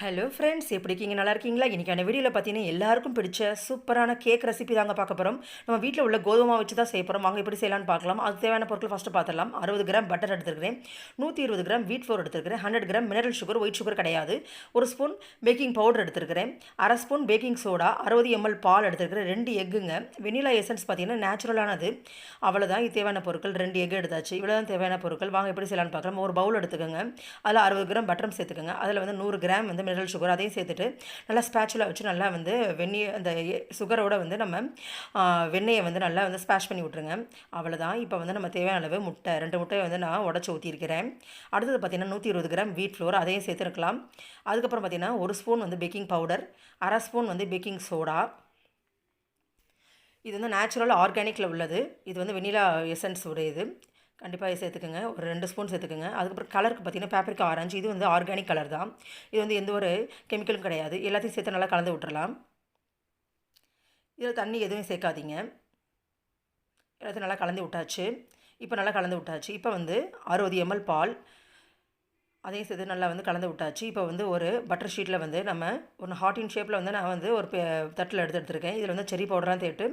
Hello friends, எப்படி இருக்கீங்க? நல்லா இருக்கீங்களா? இன்றைக்கான வீடியோவில் பார்த்தீங்கன்னா எல்லாருக்கும் பிடிச்ச சூப்பரான கேக் ரெசிபி தாங்க பார்க்க போகிறோம். நம்ம வீட்டில் உள்ள கோதுமை வச்சு தான் செய்ய போகிறோம். வாங்க எப்படி செய்யலாம்னு பார்க்கலாம். அதுக்கு தேவையான பொருட்கள் ஃபஸ்ட்டு பார்த்துடலாம். 60 கிராம் பட்டர் எடுத்துருக்கிறேன், 120 கிராம் வீட் ஃப்ளோர் எடுத்துருக்கிறேன், 100 gram mineral sugar, white sugar கிடையாது, ஒரு ஸ்பூன் பேக்கிங் பவுடர் எடுத்துருக்கிறேன், அரை ஸ்பூன் பேக்கிங் சோடா, 60 ml பால் எடுத்துருக்கிறேன், 2 எக்குங்க, வெனிலா எசன்ஸ் பார்த்தீங்கன்னா நேச்சுரலானது. அவ்வளோதான். இது தேவையான பொருட்கள். 2 எக் எடுத்தாச்சு. இவ்வளோ தான் தேவையான பொருட்கள். வாங்க எப்படி செய்யலாம்னு பார்க்கலாம். ஒரு பவுல் எடுத்துக்கோங்க. அதில் 60 கிராம் பட்டரும் சேர்த்துக்கோங்க. அதில் வந்து 100 கிராம் வந்து மினரல் சுகர் அதையும் சேர்த்துட்டு நல்லா ஸ்பேச்சுலா வச்சு நல்லா வந்து அந்த சுகரோட வந்து நம்ம வெண்ணெயை வந்து நல்லா வந்து ஸ்பேஷ் பண்ணி விட்ருங்க. அவ்வளோதான். இப்போ வந்து நம்ம தேவையான அளவு முட்டை, 2 முட்டையை வந்து நான் உடச்சி ஊற்றிருக்கிறேன். அடுத்தது பார்த்திங்கன்னா 120 கிராம் வீட் ஃப்ளோர் அதையும் சேர்த்துருக்கலாம். அதுக்கப்புறம் பார்த்திங்கன்னா 1 ஸ்பூன் வந்து பேக்கிங் பவுடர், அரை ஸ்பூன் வந்து பேக்கிங் சோடா. இது வந்து நேச்சுரல் ஆர்கானிக்கில் உள்ளது. இது வந்து வெனிலா எசன்ஸ் உடையது. கண்டிப்பாக சேர்த்துக்குங்க. ஒரு 2 ஸ்பூன் சேர்த்துக்குங்க. அதுக்கப்புறம் கலருக்கு பார்த்தீங்கன்னா பேப்ரிக்கா ஆரஞ்சு. இது வந்து ஆர்கானிக் கலர் தான். இது வந்து எந்த ஒரு கெமிக்கலும் கிடையாது. எல்லாத்தையும் சேர்த்து நல்லா கலந்து விட்டுறலாம். இதில் தண்ணி எதுவும் சேர்க்காதீங்க. எல்லாத்தையும் நல்லா கலந்து விட்டாச்சு. இப்போ நல்லா கலந்து விட்டாச்சு. இப்போ வந்து 60 ml பால் அதையும் சேர்த்து நல்லா வந்து கலந்து விட்டாச்சு. இப்போ வந்து ஒரு பட்டர் ஷீட்டில் வந்து நம்ம ஒரு ஹார்டின் ஷேப்பில் வந்து நான் வந்து ஒரு தட்டில் எடுத்துருக்கேன். இதில் வந்து செரி பவுடராக தேட்டு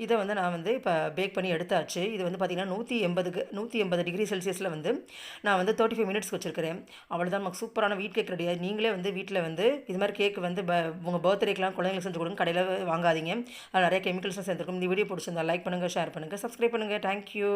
இதை வந்து நான் வந்து இப்போ பேக் பண்ணி எடுத்தாச்சு. இது வந்து பார்த்திங்கன்னா 180 டிகிரி செல்சியஸில் வந்து நான் வந்து 35 மினிட்ஸ் வச்சுருக்கிறேன். அவ்வளோதான். நமக்கு சூப்பரான வீட் கேக் ரெடியாக. நீங்களே வந்து வீட்டில் வந்து இது மாதிரி கேக் வந்து உங்கள் பர்த்டேக்கெலாம் குழந்தைங்களுக்கு செஞ்சு கொடுங்க. கடையில் வாங்காதீங்க. அது நிறைய கெமிக்கல்ஸும் சேர்த்துருக்கும். இந்த வீடியோ பிடிச்சிருந்தா லைக் பண்ணுங்கள், ஷேர் பண்ணுங்கள், சப்ஸ்கிரைப் பண்ணுங்கள். தேங்க்யூ.